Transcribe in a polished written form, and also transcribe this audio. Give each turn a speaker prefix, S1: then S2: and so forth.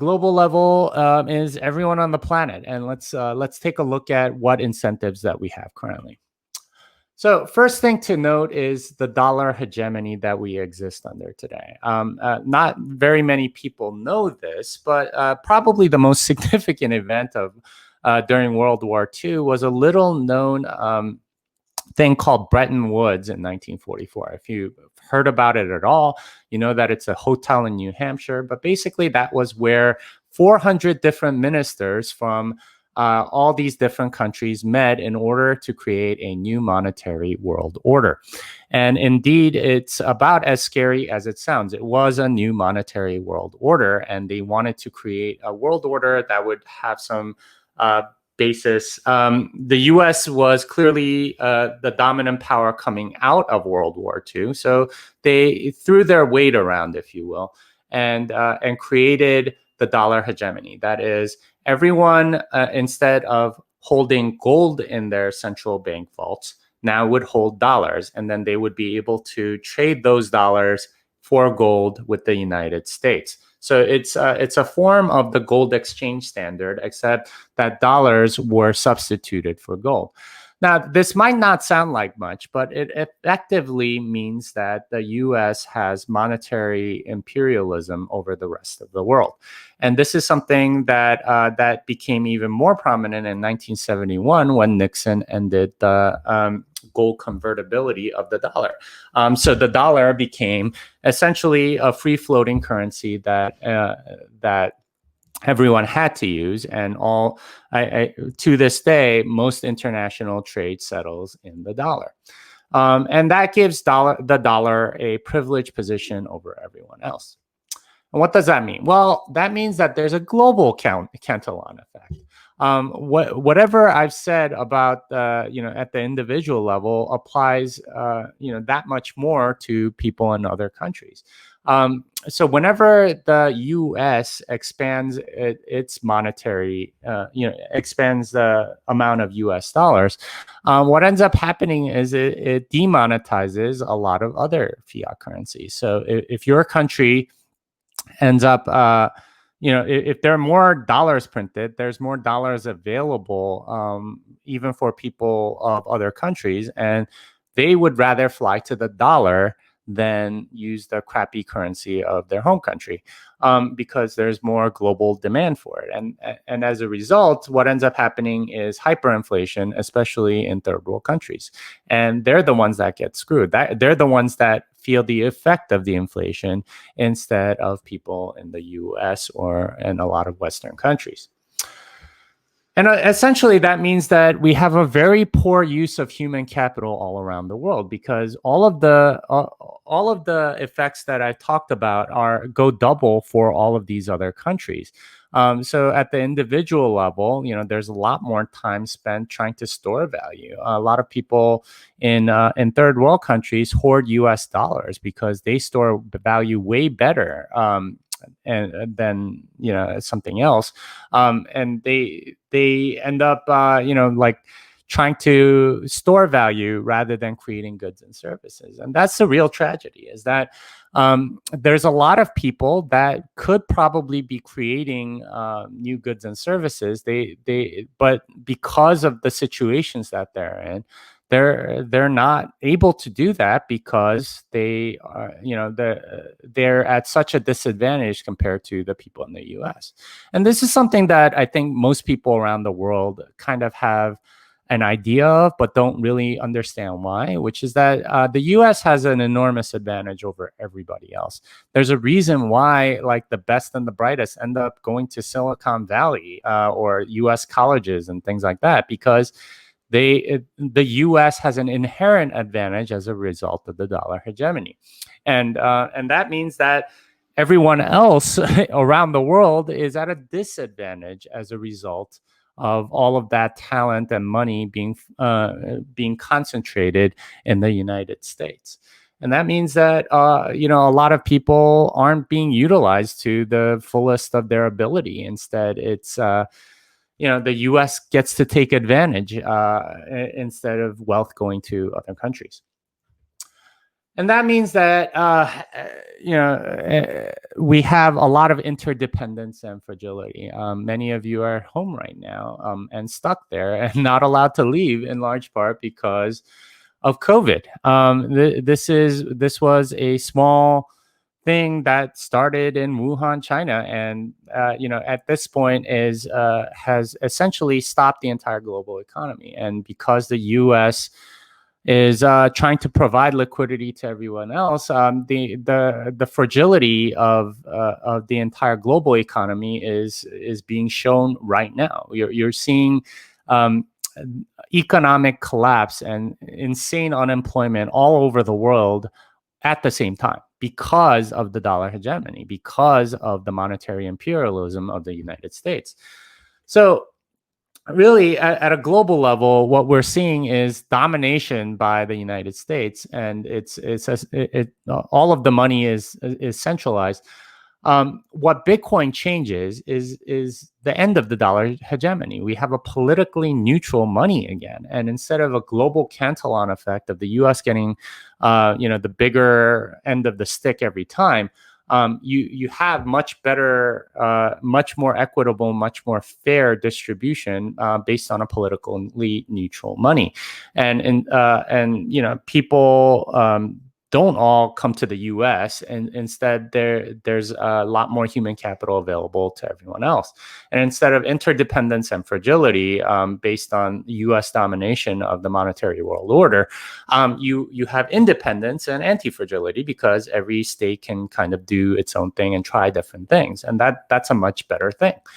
S1: global level is everyone on the planet, and let's take a look at what incentives that we have currently. So first thing to note is the dollar hegemony that we exist under today. Not very many people know this, but probably the most significant event of during World War II was a little known thing called Bretton Woods in 1944. If you've heard about it at all, you know that it's a hotel in New Hampshire, but basically that was where 400 different ministers from all these different countries met in order to create a new monetary world order. And indeed, it's about as scary as it sounds. It was a new monetary world order, and they wanted to create a world order that would have some basis. The U.S. was clearly the dominant power coming out of World War II, so they threw their weight around, if you will, and created the dollar hegemony. That is, everyone, instead of holding gold in their central bank vaults, now would hold dollars, and then they would be able to trade those dollars for gold with the United States. So it's a form of the gold exchange standard, except that dollars were substituted for gold. Now, this might not sound like much, but it effectively means that the U.S. has monetary imperialism over the rest of the world. And this is something that that became even more prominent in 1971 when Nixon ended the gold convertibility of the dollar. So the dollar became essentially a free-floating currency that everyone had to use, and to this day, most international trade settles in the dollar. And that gives the dollar a privileged position over everyone else. And what does that mean? Well, that means that there's a global Cantillon effect. Whatever I've said about at the individual level applies that much more to people in other countries. So whenever the U.S. expands its monetary, expands the amount of U.S. dollars, what ends up happening is it demonetizes a lot of other fiat currencies. So if your country ends up, if there are more dollars printed, there's more dollars available, even for people of other countries, and they would rather fly to the dollar than use the crappy currency of their home country, because there's more global demand for it. And as a result, what ends up happening is hyperinflation, especially in third world countries. And they're the ones that get screwed. They're the ones that feel the effect of the inflation instead of people in the US or in a lot of Western countries. And essentially, that means that we have a very poor use of human capital all around the world, because all of the effects that I talked about go double for all of these other countries. So at the individual level, there's a lot more time spent trying to store value. A lot of people in third world countries hoard U.S. dollars because they store value way better and then something else, and they end up like trying to store value rather than creating goods and services. And that's the real tragedy, is that there's a lot of people that could probably be creating new goods and services, but because of the situations that they're in, they're not able to do that because they're at such a disadvantage compared to the people in the U.S. And this is something that I think most people around the world kind of have an idea of, but don't really understand why, which is that the U.S. has an enormous advantage over everybody else. There's a reason why, like, the best and the brightest end up going to Silicon Valley or U.S. colleges and things like that, because the U.S. has an inherent advantage as a result of the dollar hegemony, and that means that everyone else around the world is at a disadvantage as a result of all of that talent and money being concentrated in the United States. And that means that a lot of people aren't being utilized to the fullest of their ability. Instead, it's the U.S. gets to take advantage instead of wealth going to other countries. And that means that we have a lot of interdependence and fragility. Many of you are home right now and stuck there and not allowed to leave, in large part because of COVID. This was a small thing that started in Wuhan, China, and at this point has essentially stopped the entire global economy. And because the U.S. is trying to provide liquidity to everyone else, the fragility of the entire global economy is being shown right now. You're seeing economic collapse and insane unemployment all over the world at the same time because of the dollar hegemony, because of the monetary imperialism of the United States. So really, at a global level, what we're seeing is domination by the United States, and all of the money is centralized. What Bitcoin changes is the end of the dollar hegemony. We have a politically neutral money again, and instead of a global Cantillon effect of the U.S. getting, the bigger end of the stick every time, you have much better, much more equitable, much more fair distribution based on a politically neutral money, and people don't all come to the U.S. and instead there's a lot more human capital available to everyone else. And instead of interdependence and fragility based on U.S. domination of the monetary world order, you have independence and anti-fragility because every state can kind of do its own thing and try different things, and that's a much better thing.